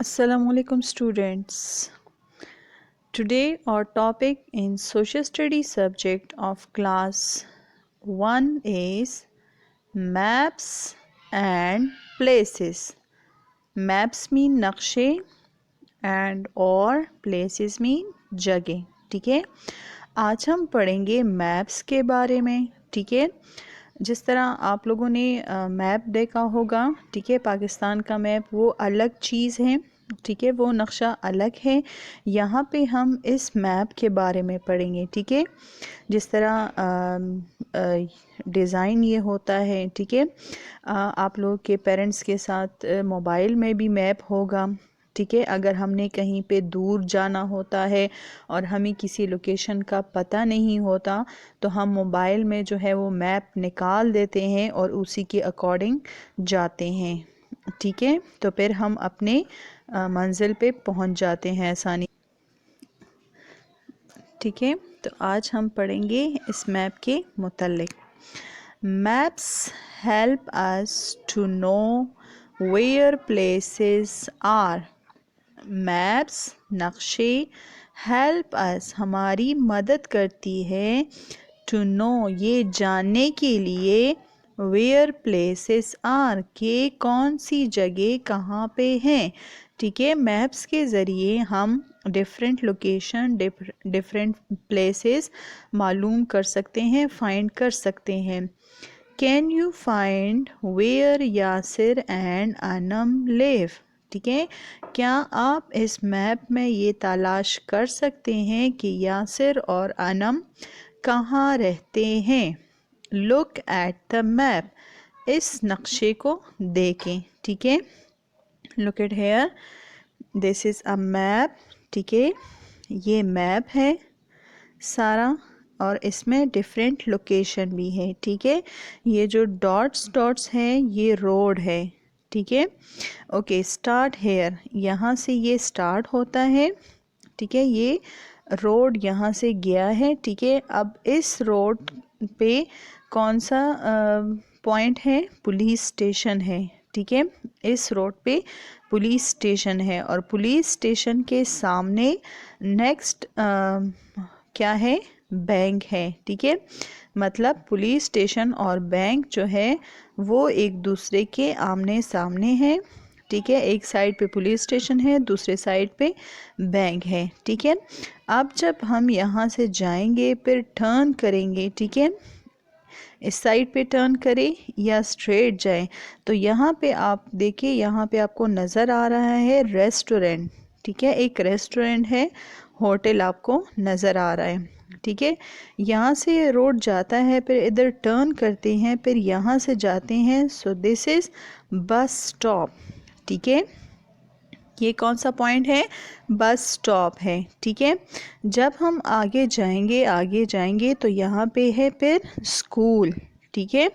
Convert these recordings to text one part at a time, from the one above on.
Assalamualaikum students. Today our topic in social studies subject of class 1 is maps and places. Maps mean नक्शे and और places mean जगह. ठीक है, आज हम पढ़ेंगे मैप्स के बारे में. ठीक है, जिस तरह आप लोगों ने मैप देखा होगा, ठीक है, पाकिस्तान का मैप वो अलग चीज़ है. ठीक है, वो नक्शा अलग है. यहाँ पे हम इस मैप के बारे में पढ़ेंगे. ठीक है, जिस तरह डिज़ाइन ये होता है. ठीक है, आप लोग के पेरेंट्स के साथ मोबाइल में भी मैप होगा. ठीक है, अगर हमने कहीं पे दूर जाना होता है और हमें किसी लोकेशन का पता नहीं होता तो हम मोबाइल में जो है वो मैप निकाल देते हैं और उसी के अकॉर्डिंग जाते हैं. ठीक है, तो फिर हम अपने मंजिल पे पहुंच जाते हैं आसानी. ठीक है, तो आज हम पढ़ेंगे इस मैप के मुतालिक. Maps help us to know where places are. Maps नक्शे हेल्प अस हमारी मदद करती है टू नो ये जानने के लिए वेयर प्लेसेस आर के कौन सी जगह कहाँ पे हैं. ठीक है, मैप्स के ज़रिए हम डिफरेंट लोकेशन डिफरेंट प्लेसेस मालूम कर सकते हैं, फाइंड कर सकते हैं. Can you find where Yasir and Anam live. ठीक है, क्या आप इस मैप में ये तलाश कर सकते हैं कि यासिर और अनम कहाँ रहते हैं. Look at the map. इस नक्शे को देखें. ठीक है, look at here, this is a map. ठीक है, ये मैप है सारा और इसमें डिफरेंट लोकेशन भी है. ठीक है, ये जो डॉट्स डॉट्स हैं ये रोड है. ठीक है, ओके, स्टार्ट हेयर, यहाँ से ये स्टार्ट होता है. ठीक है, ये रोड यहाँ से गया है. ठीक है, अब इस रोड पे कौन सा पॉइंट है, पुलिस स्टेशन है. ठीक है, इस रोड पे पुलिस स्टेशन है और पुलिस स्टेशन के सामने नेक्स्ट क्या है, बैंक है. ठीक है, मतलब पुलिस स्टेशन और बैंक जो है वो एक दूसरे के आमने सामने है. ठीक है, एक साइड पे पुलिस स्टेशन है, दूसरे साइड पे बैंक है. ठीक है, अब जब हम यहाँ से जाएंगे फिर टर्न करेंगे. ठीक है, इस साइड पे टर्न करें या स्ट्रेट जाएं तो यहाँ पे आप देखिए, यहाँ पे आपको नज़र आ रहा है रेस्टोरेंट. ठीक है, एक रेस्टोरेंट है, होटल आपको नज़र आ रहा है. ठीक है, यहाँ से रोड जाता है, फिर इधर टर्न करते हैं, फिर यहाँ से जाते हैं. So this is bus stop. ठीक है, ये कौन सा पॉइंट है, बस स्टॉप है. ठीक है, जब हम आगे जाएंगे तो यहाँ पे है फिर स्कूल. ठीक है,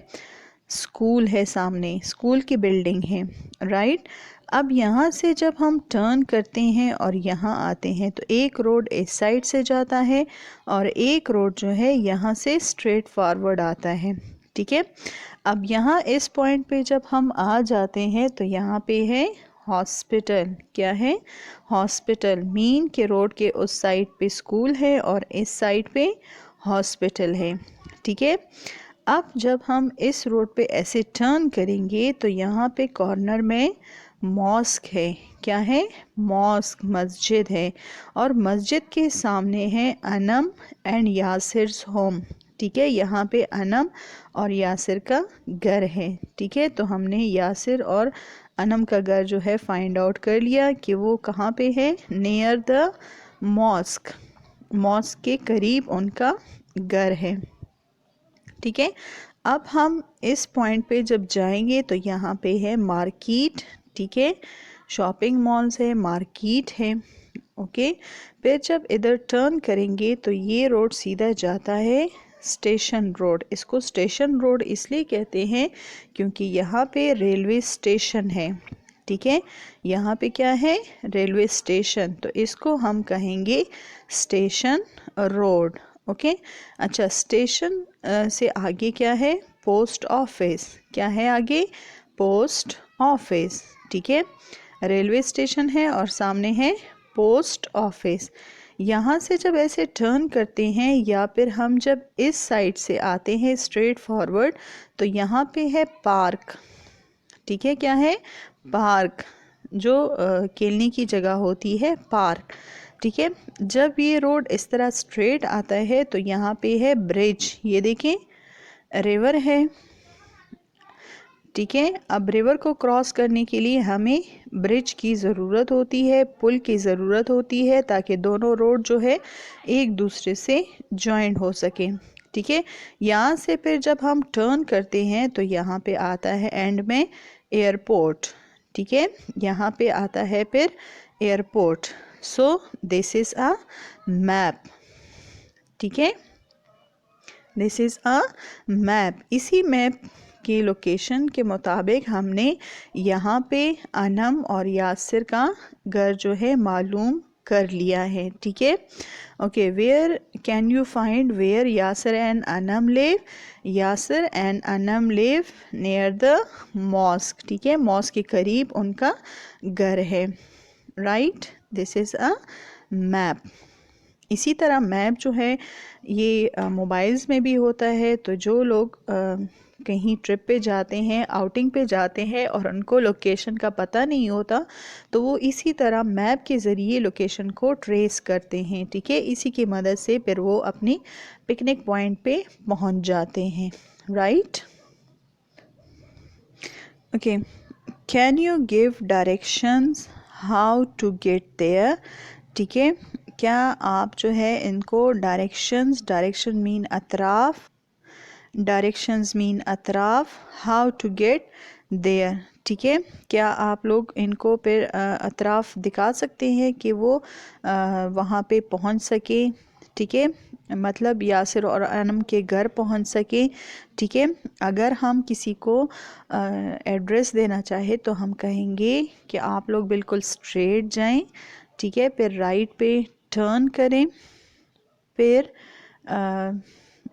स्कूल है सामने, स्कूल की बिल्डिंग है. राइट, अब यहाँ से जब हम टर्न करते हैं और यहाँ आते हैं तो एक रोड इस साइड से जाता है और एक रोड जो है यहाँ से स्ट्रेट फॉरवर्ड आता है. ठीक है, अब यहाँ इस पॉइंट पे जब हम आ जाते हैं तो यहाँ पे है हॉस्पिटल. क्या है, हॉस्पिटल. मीन के रोड के उस साइड पे स्कूल है और इस साइड पे हॉस्पिटल है. ठीक है, अब जब हम इस रोड पे ऐसे टर्न करेंगे तो यहाँ पे कॉर्नर में मॉस्क है. क्या है, मॉस्क, मस्जिद है और मस्जिद के सामने है अनम एंड यासिर्स होम. ठीक है, यहाँ पे अनम और यासिर का घर है. ठीक है, तो हमने यासिर और अनम का घर जो है फाइंड आउट कर लिया कि वो कहाँ पे है, नियर द मॉस्क. मॉस्क के करीब उनका घर है. ठीक है, अब हम इस पॉइंट पे जब जाएंगे तो यहाँ पे है मार्केट. ठीक है, शॉपिंग मॉल्स है, मार्केट है. ओके, फिर जब इधर टर्न करेंगे तो ये रोड सीधा जाता है स्टेशन रोड. इसको स्टेशन रोड इसलिए कहते हैं क्योंकि यहाँ पे रेलवे स्टेशन है. ठीक है, यहाँ पे क्या है, रेलवे स्टेशन, तो इसको हम कहेंगे स्टेशन रोड. ओके, अच्छा, स्टेशन से आगे क्या है, पोस्ट ऑफिस. क्या है आगे, पोस्ट ऑफिस. ठीक है, रेलवे स्टेशन है और सामने है पोस्ट ऑफिस। यहाँ से जब ऐसे टर्न करते हैं या फिर हम जब इस साइड से आते हैं स्ट्रेट फॉरवर्ड, तो यहाँ पे है पार्क। ठीक है, क्या है? पार्क, जो खेलने की जगह होती है, पार्क। ठीक है, जब ये रोड इस तरह स्ट्रेट आता है तो यहाँ पे है ब्रिज। ये देखें, रिवर है। ठीक है, अब रिवर को क्रॉस करने के लिए हमें ब्रिज की ज़रूरत होती है, पुल की ज़रूरत होती है, ताकि दोनों रोड जो है एक दूसरे से जॉइन हो सके। ठीक है, यहाँ से फिर जब हम टर्न करते हैं तो यहाँ पे आता है एंड में एयरपोर्ट। ठीक है, यहाँ पे आता है फिर airport. So this is a map. ठीक है, दिस इज़ अ मैप। इसी मैप की लोकेशन के मुताबिक हमने यहाँ पे अनम और यासिर का घर जो है मालूम कर लिया है। ठीक है, okay, where can you find where Yasir and Anam live? Yasir and Anam live near the mosque. ठीक है, मॉस्क के करीब उनका घर है। Right, this is a map. इसी तरह मैप जो है ये मोबाइल्स में भी होता है। तो जो लोग कहीं ट्रिप पे जाते हैं, आउटिंग पे जाते हैं और उनको लोकेशन का पता नहीं होता, तो वो इसी तरह मैप के ज़रिए लोकेशन को ट्रेस करते हैं। ठीक है, इसी की मदद से फिर वो अपनी पिकनिक पॉइंट पे पहुंच जाते हैं। Right, okay, can you give directions how to get there? ठीक है, क्या आप जो है इनको डायरेक्शंस, डायरेक्शन मीन अतराफ, डायरेक्शंस मीन अतराफ, हाउ टू गेट देयर। ठीक है, क्या आप लोग इनको फिर अतराफ दिखा सकते हैं कि वो वहाँ पे पहुँच सके? ठीक है, मतलब यासिर और अनम के घर पहुँच सके। ठीक है, अगर हम किसी को एड्रेस देना चाहे तो हम कहेंगे कि आप लोग बिल्कुल स्ट्रेट जाएं। ठीक है, फिर राइट पे टर्न करें, फिर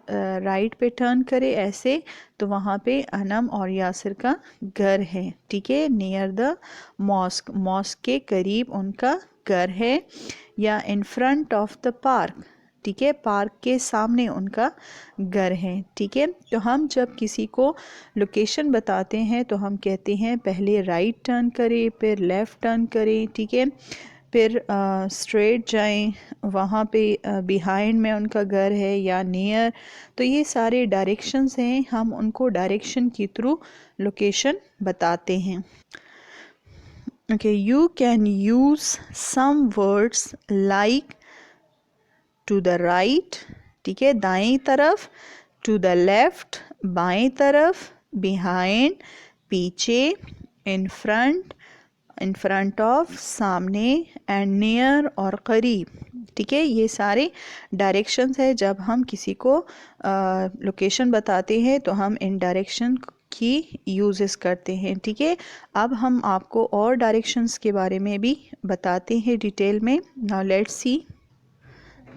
राइट पे टर्न करें ऐसे, तो वहाँ पे अनम और यासिर का घर है। ठीक है, नियर द मॉस्क, मॉस्क के करीब उनका घर है, या इन फ्रंट ऑफ द पार्क। ठीक है, पार्क के सामने उनका घर है। ठीक है, तो हम जब किसी को लोकेशन बताते हैं तो हम कहते हैं पहले राइट टर्न करें, फिर लेफ़्ट टर्न करें। ठीक है, फिर स्ट्रेट जाएं, वहाँ पे बिहाइंड में उनका घर है या नियर। तो ये सारे डायरेक्शंस हैं, हम उनको डायरेक्शन के थ्रू लोकेशन बताते हैं। Okay, you can use some words like to the right. ठीक है, दाएं तरफ, टू द लेफ्ट, बाएं तरफ, बिहाइंड, पीछे, in front, in front of, सामने, एंड नियर और करीब। ठीक है, ये सारे डायरेक्शंस है। जब हम किसी को लोकेशन बताते हैं तो हम इन डायरेक्शन की यूजेस करते हैं। ठीक है, अब हम आपको और डायरेक्शंस के बारे में भी बताते हैं डिटेल में। Now let's see,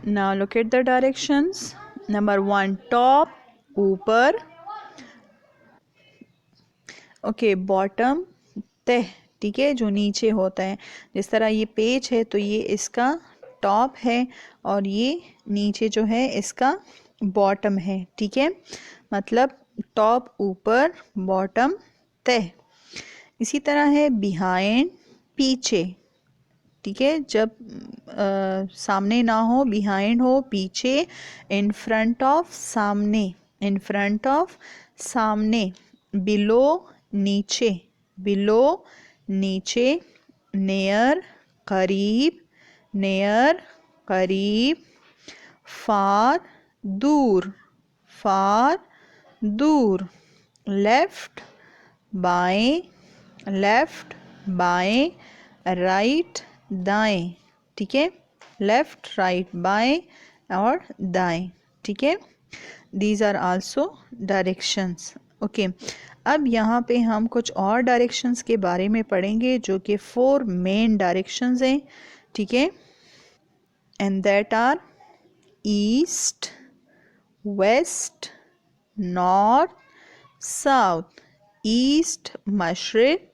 now look at the directions. Number 1, top, ऊपर। ओके, बॉटम, तह। ठीक है, जो नीचे होता है। जिस तरह ये पेज है तो ये इसका टॉप है और ये नीचे जो है इसका बॉटम है। ठीक है, मतलब टॉप ऊपर, बॉटम तह। इसी तरह है बिहाइंड, पीछे। ठीक है, जब सामने ना हो, बिहाइंड हो, पीछे। इन फ्रंट ऑफ, सामने, इन फ्रंट ऑफ, सामने। बिलो, नीचे, बिलो, नीचे। नेयर, करीब, नेयर, करीब। फार, दूर, फार, दूर। लेफ्ट, बाएं, लेफ्ट, बाएं। राइट, दाएं। ठीक है, लेफ्ट, राइट, बाएं और दाएं। ठीक है, these are also directions. Okay, अब यहाँ पे हम कुछ और डायरेक्शंस के बारे में पढ़ेंगे जो कि 4 मेन डायरेक्शंस हैं। ठीक है, and that are east, west, north, south. East मशरिक,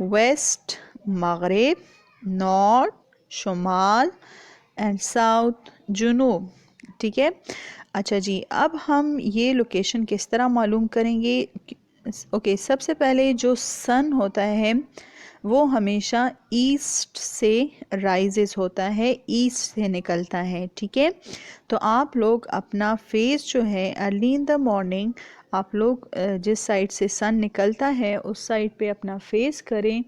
वेस्ट मगरिब, नॉर्थ, शुमाल एंड साउथ, जुनूब। ठीक है। अच्छा जी, अब हम ये लोकेशन किस तरह मालूम करेंगे? ओके, सबसे पहले जो सन होता है वो हमेशा ईस्ट से राइजेस होता है, ईस्ट से निकलता है। ठीक है। तो आप लोग अपना फेस जो है अर्ली इन द मॉर्निंग, आप लोग जिस साइड से सन निकलता है उस साइड पे अपना फेस करें।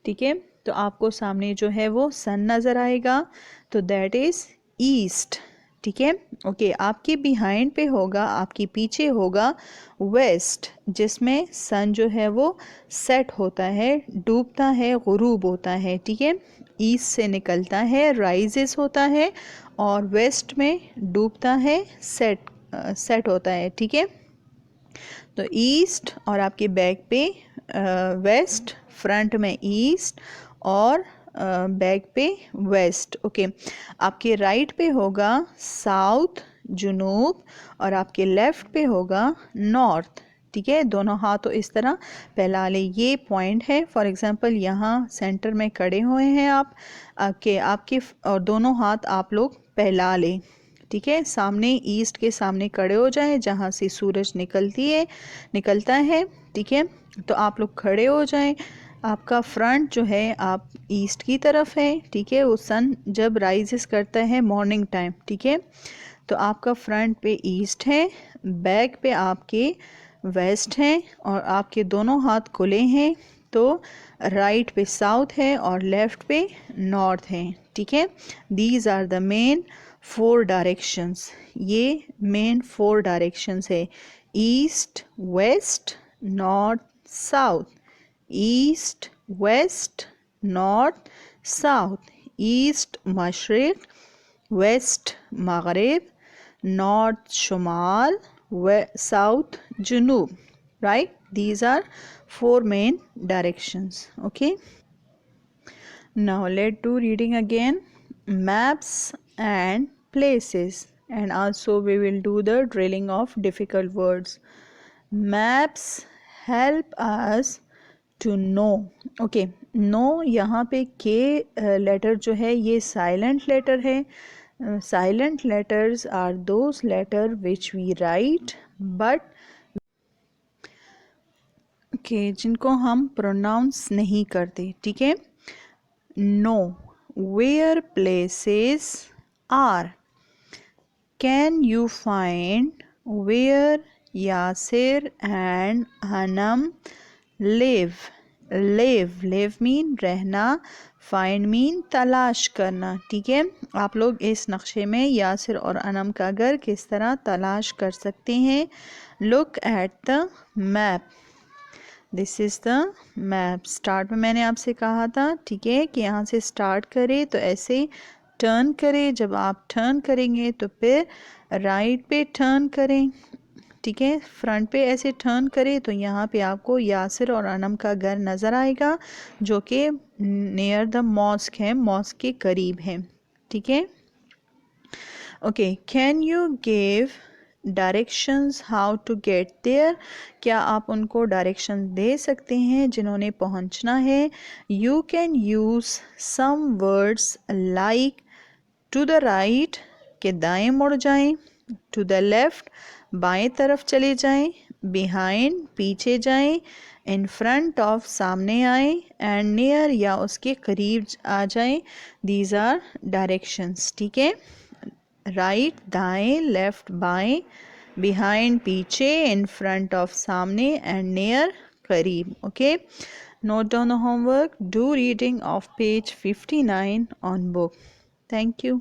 ठीक है। तो आपको सामने जो है वो सन नज़र आएगा, तो दैट इज़ ईस्ट। ठीक है। ओके, आपके बिहाइंड पे होगा, आपके पीछे होगा वेस्ट, जिसमें सन जो है वो सेट होता है, डूबता है, गुरूब होता है। ठीक है। ईस्ट से निकलता है, राइजेस होता है, और वेस्ट में डूबता है, सेट होता है। ठीक है। तो ईस्ट और आपके बैक पे वेस्ट, फ्रंट में ईस्ट और बैक पे वेस्ट। ओके, आपके राइट पे होगा साउथ, जुनूब, और आपके लेफ्ट पे होगा नॉर्थ। ठीक है। दोनों हाथों इस तरह फैला ले। ये पॉइंट है, फॉर एग्जांपल यहाँ सेंटर में खड़े हुए हैं आप, आपके और दोनों हाथ आप लोग फैला लें। ठीक है। सामने ईस्ट के सामने खड़े हो जाए जहाँ से सूरज निकलता है। ठीक है। तो आप लोग खड़े हो जाएं, आपका फ्रंट जो है आप ईस्ट की तरफ है। ठीक है। वो सन जब राइजेस करता है मॉर्निंग टाइम। ठीक है। तो आपका फ्रंट पे ईस्ट है, बैक पे आपके वेस्ट है, और आपके दोनों हाथ खुले हैं, तो राइट पे साउथ है और लेफ्ट पे नॉर्थ है। ठीक है। These are the main 4 directions. ये मेन 4 डायरेक्शंस है, east, west, north, south. East, west, north, south. East मशरिक, वेस्ट मगरिब, नॉर्थ शुमाल, साउथ जुनूब। Right? These are 4 main directions. Okay. Now let's do reading again. Maps and places, and also we will do the drilling of difficult words. Maps help us to know. Okay, know यहाँ पे के letter जो है ये silent letter है. Silent letters are those letters which we write but जिनको हम pronounce नहीं करते. ठीक है. No, where places are. Can you find where Yasir and Hanam live? Live mean रहना, find mean तलाश करना. ठीक है. आप लोग इस नक्शे में यासिर और अनम का घर किस तरह तलाश कर सकते हैं. Look at the map. This is the map. Start में मैंने आपसे कहा था, ठीक है, कि यहाँ से स्टार्ट करें तो ऐसे टर्न करें. जब आप टर्न करेंगे तो फिर राइट पे टर्न करें. ठीक है. फ्रंट पे ऐसे टर्न करें तो यहाँ पे आपको यासिर और अनम का घर नज़र आएगा, जो कि नियर द मॉस्क है, मॉस्क के करीब है. ठीक है. Okay, can you give directions how to get there. क्या आप उनको डायरेक्शन दे सकते हैं जिन्होंने पहुंचना है. You can use some words like to the right, के दाएं मुड़ जाएं, टू द लेफ्ट, बाएं तरफ चले जाएं, बिहाइंड, पीछे जाएं, इन फ्रंट ऑफ, सामने आए, एंड नियर, या उसके करीब आ जाएं. These are directions. ठीक है. राइट दाएं, लेफ्ट बाएं, बिहाइंड पीछे, इन फ्रंट ऑफ सामने, एंड नियर करीब. Okay. Note down the homework. Do reading of page 59 on book. Thank you.